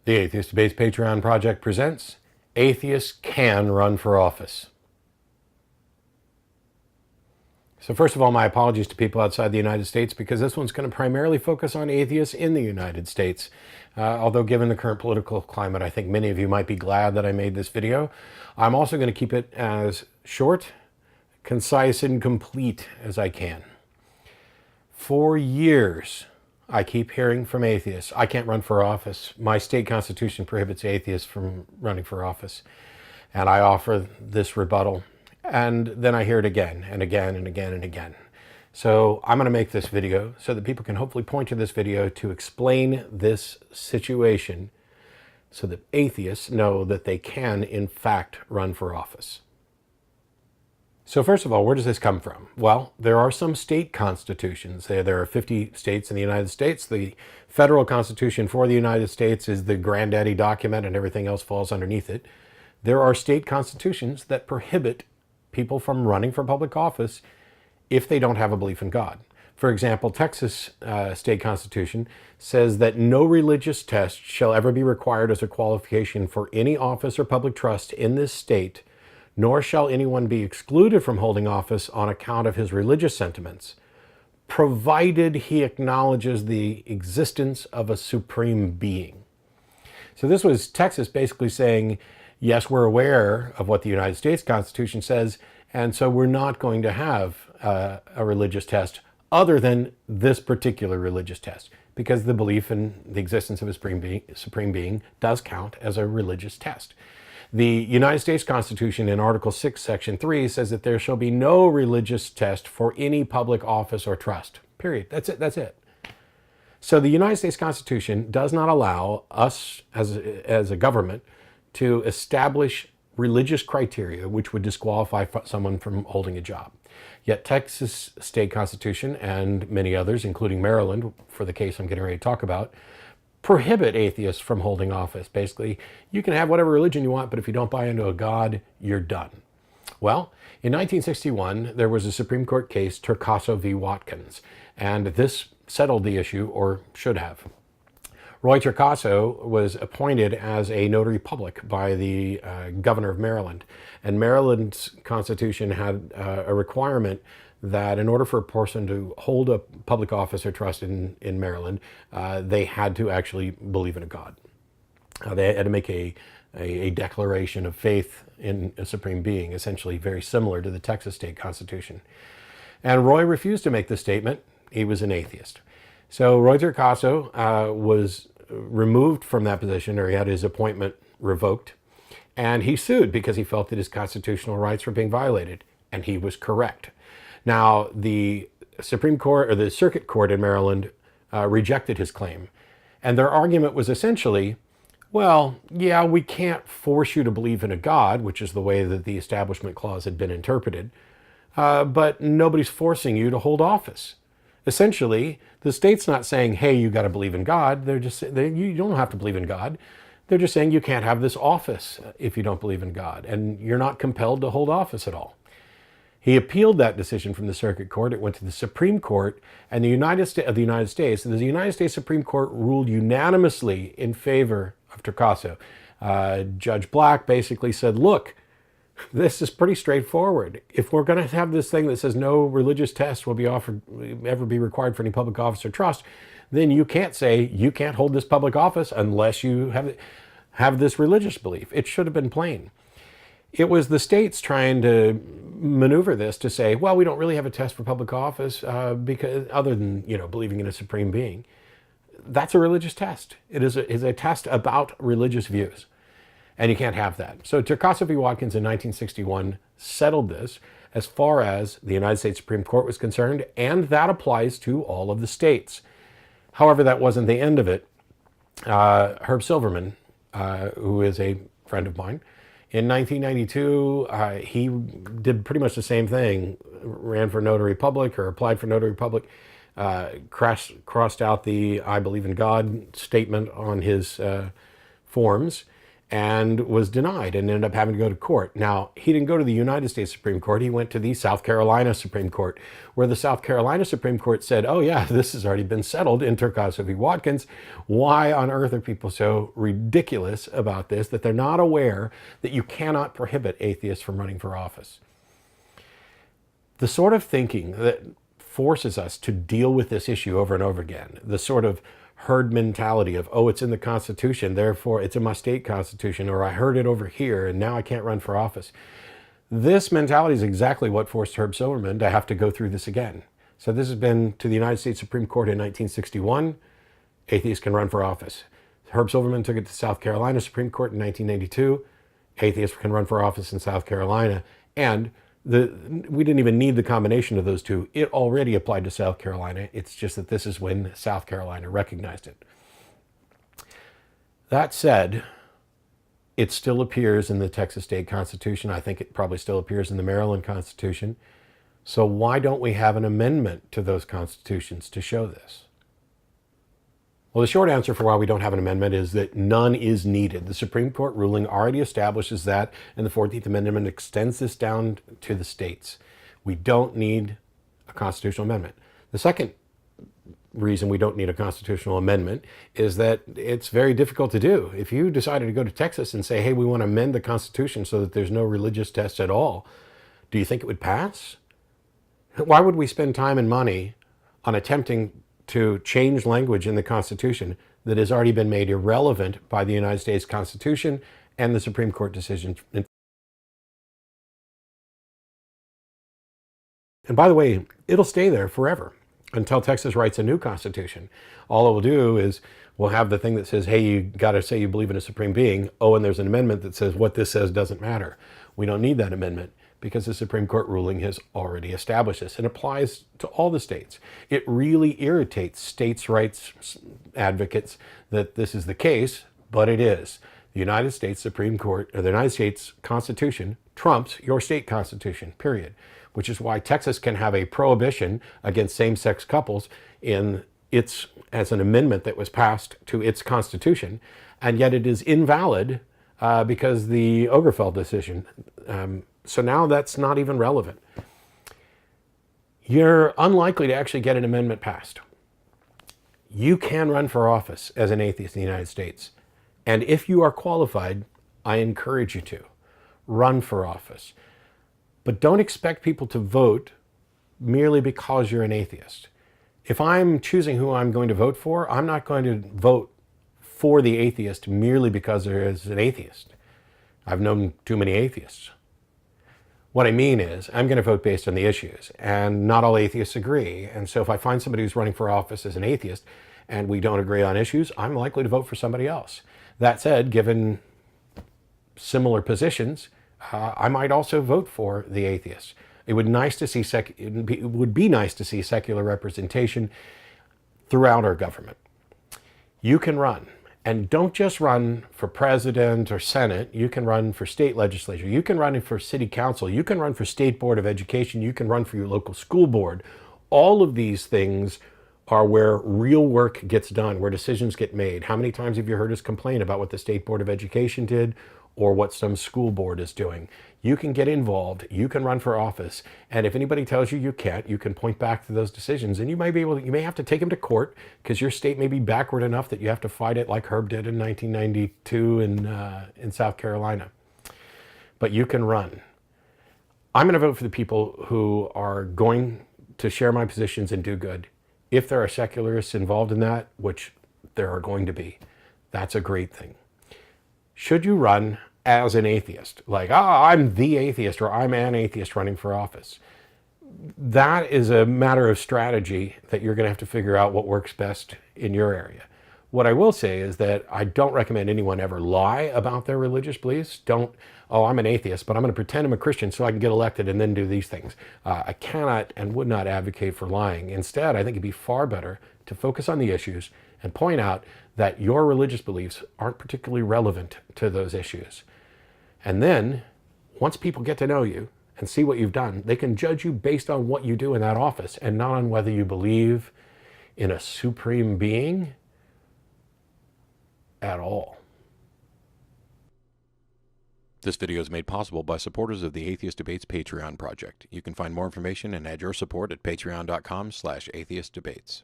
The Atheist Debates Patreon Project presents Atheists Can Run for Office. So first of all, my apologies to people outside the United States because this one's going to primarily focus on atheists in the United States. Although given the current political climate, I think many of you might be glad that I made this video. I'm also going to keep it as short, concise, and complete as I can. For years, I keep hearing from atheists, I can't run for office. My state constitution prohibits atheists from running for office. And I offer this rebuttal. And then I hear it again and again and again and again. So I'm going to make this video so that people can hopefully point to this video to explain this situation so that atheists know that they can, in fact, run for office. So first of all, where does this come from? Well, there are some state constitutions. There are 50 states in the United States. The federal constitution for the United States is the granddaddy document and everything else falls underneath it. There are state constitutions that prohibit people from running for public office if they don't have a belief in God. For example, Texas state constitution says that no religious test shall ever be required as a qualification for any office or public trust in this state, nor shall anyone be excluded from holding office on account of his religious sentiments, provided he acknowledges the existence of a supreme being. So this was Texas basically saying, yes, we're aware of what the United States Constitution says, and so we're not going to have a religious test other than this particular religious test, because the belief in the existence of a supreme being does count as a religious test. The United States Constitution in Article 6, Section 3 says that there shall be no religious test for any public office or trust. Period. That's it. So the United States Constitution does not allow us as a government to establish religious criteria which would disqualify someone from holding a job. Yet Texas state constitution and many others, including Maryland, for the case I'm getting ready to talk about, prohibit atheists from holding office. Basically, you can have whatever religion you want, but if you don't buy into a God, you're done. Well, in 1961, there was a Supreme Court case, Torcaso v. Watkins, and this settled the issue, or should have. Roy Torcaso was appointed as a notary public by the governor of Maryland, and Maryland's constitution had a requirement that in order for a person to hold a public office or trust in Maryland, they had to actually believe in a God. They had to make a declaration of faith in a supreme being, essentially very similar to the Texas state constitution. And Roy refused to make this statement. He was an atheist. So Roy Torcaso was removed from that position, or he had his appointment revoked, and he sued because he felt that his constitutional rights were being violated, and he was correct. Now, the Supreme Court, or the Circuit Court in Maryland, rejected his claim. And their argument was essentially, well, yeah, we can't force you to believe in a God, which is the way that the Establishment Clause had been interpreted, but nobody's forcing you to hold office. Essentially, the state's not saying, hey, you got to believe in God. They're just saying, you don't have to believe in God. They're just saying you can't have this office if you don't believe in God, and you're not compelled to hold office at all. He appealed that decision from the Circuit Court. It went to the Supreme Court, and the United States Supreme Court ruled unanimously in favor of Torcaso. Judge Black basically said, look, this is pretty straightforward. If we're going to have this thing that says no religious test will ever be required for any public office or trust, then you can't say you can't hold this public office unless you have this religious belief. It should have been plain. It was the states trying to maneuver this to say, well, we don't really have a test for public office because other than, believing in a supreme being. That's a religious test. It is a test about religious views. And you can't have that. So Torcaso v. Watkins in 1961 settled this as far as the United States Supreme Court was concerned, and that applies to all of the states. However, that wasn't the end of it. Herb Silverman, who is a friend of mine, in 1992, he did pretty much the same thing, ran for notary public or applied for notary public, crossed out the I believe in God statement on his forms, and was denied and ended up having to go to court. Now, he didn't go to the United States Supreme Court. He went to the South Carolina Supreme Court, where the South Carolina Supreme Court said, oh yeah, this has already been settled in Turcaso v. Watkins. Why on earth are people so ridiculous about this that they're not aware that you cannot prohibit atheists from running for office? The sort of thinking that forces us to deal with this issue over and over again, the sort of herd mentality of, oh, it's in the Constitution, therefore it's in my state constitution, or I heard it over here and now I can't run for office. This mentality is exactly what forced Herb Silverman to have to go through this again. So this has been to the United States Supreme Court in 1961. Atheists can run for office. Herb Silverman took it to South Carolina Supreme Court in 1992. Atheists can run for office in South Carolina. And we didn't even need the combination of those two. It already applied to South Carolina. It's just that this is when South Carolina recognized it. That said, it still appears in the Texas State Constitution. I think it probably still appears in the Maryland Constitution. So why don't we have an amendment to those constitutions to show this? Well, the short answer for why we don't have an amendment is that none is needed. The Supreme Court ruling already establishes that, and the 14th Amendment extends this down to the states. We don't need a constitutional amendment. The second reason we don't need a constitutional amendment is that it's very difficult to do. If you decided to go to Texas and say, hey, we want to amend the Constitution so that there's no religious test at all, do you think it would pass? Why would we spend time and money on attempting to change language in the Constitution that has already been made irrelevant by the United States Constitution and the Supreme Court decision? And by the way, it'll stay there forever until Texas writes a new constitution. All it will do is we'll have the thing that says, hey, you got to say you believe in a supreme being. Oh, and there's an amendment that says what this says doesn't matter. We don't need that amendment because the Supreme Court ruling has already established this and applies to all the states. It really irritates states' rights advocates that this is the case, but it is. The United States Supreme Court, or the United States Constitution, trumps your state constitution, period. Which is why Texas can have a prohibition against same-sex couples as an amendment that was passed to its constitution, and yet it is invalid because the Obergefell decision. So now that's not even relevant. You're unlikely to actually get an amendment passed. You can run for office as an atheist in the United States. And if you are qualified, I encourage you to run for office. But don't expect people to vote merely because you're an atheist. If I'm choosing who I'm going to vote for, I'm not going to vote for the atheist merely because there is an atheist. I've known too many atheists. What I mean is, I'm going to vote based on the issues, and not all atheists agree. And so if I find somebody who's running for office as an atheist and we don't agree on issues, I'm likely to vote for somebody else. That said, given similar positions, I might also vote for the atheists. It would be nice to see secular representation throughout our government. You can run. And don't just run for president or senate. You can run for state legislature. You can run for city council. You can run for state board of education. You can run for your local school board. All of these things are where real work gets done, where decisions get made. How many times have you heard us complain about what the state board of education did or what some school board is doing? You can get involved, you can run for office, and if anybody tells you you can't, you can point back to those decisions, and you may have to take them to court because your state may be backward enough that you have to fight it like Herb did in 1992 in South Carolina. But you can run. I'm going to vote for the people who are going to share my positions and do good. If there are secularists involved in that, which there are going to be, that's a great thing. Should you run as an atheist? Like, I'm the atheist, or I'm an atheist running for office. That is a matter of strategy that you're going to have to figure out what works best in your area. What I will say is that I don't recommend anyone ever lie about their religious beliefs. I'm an atheist, but I'm going to pretend I'm a Christian so I can get elected and then do these things. I cannot and would not advocate for lying. Instead, I think it'd be far better to focus on the issues and point out that your religious beliefs aren't particularly relevant to those issues. And then, once people get to know you and see what you've done, they can judge you based on what you do in that office and not on whether you believe in a supreme being at all. This video is made possible by supporters of the Atheist Debates Patreon project. You can find more information and add your support at patreon.com/atheistdebates.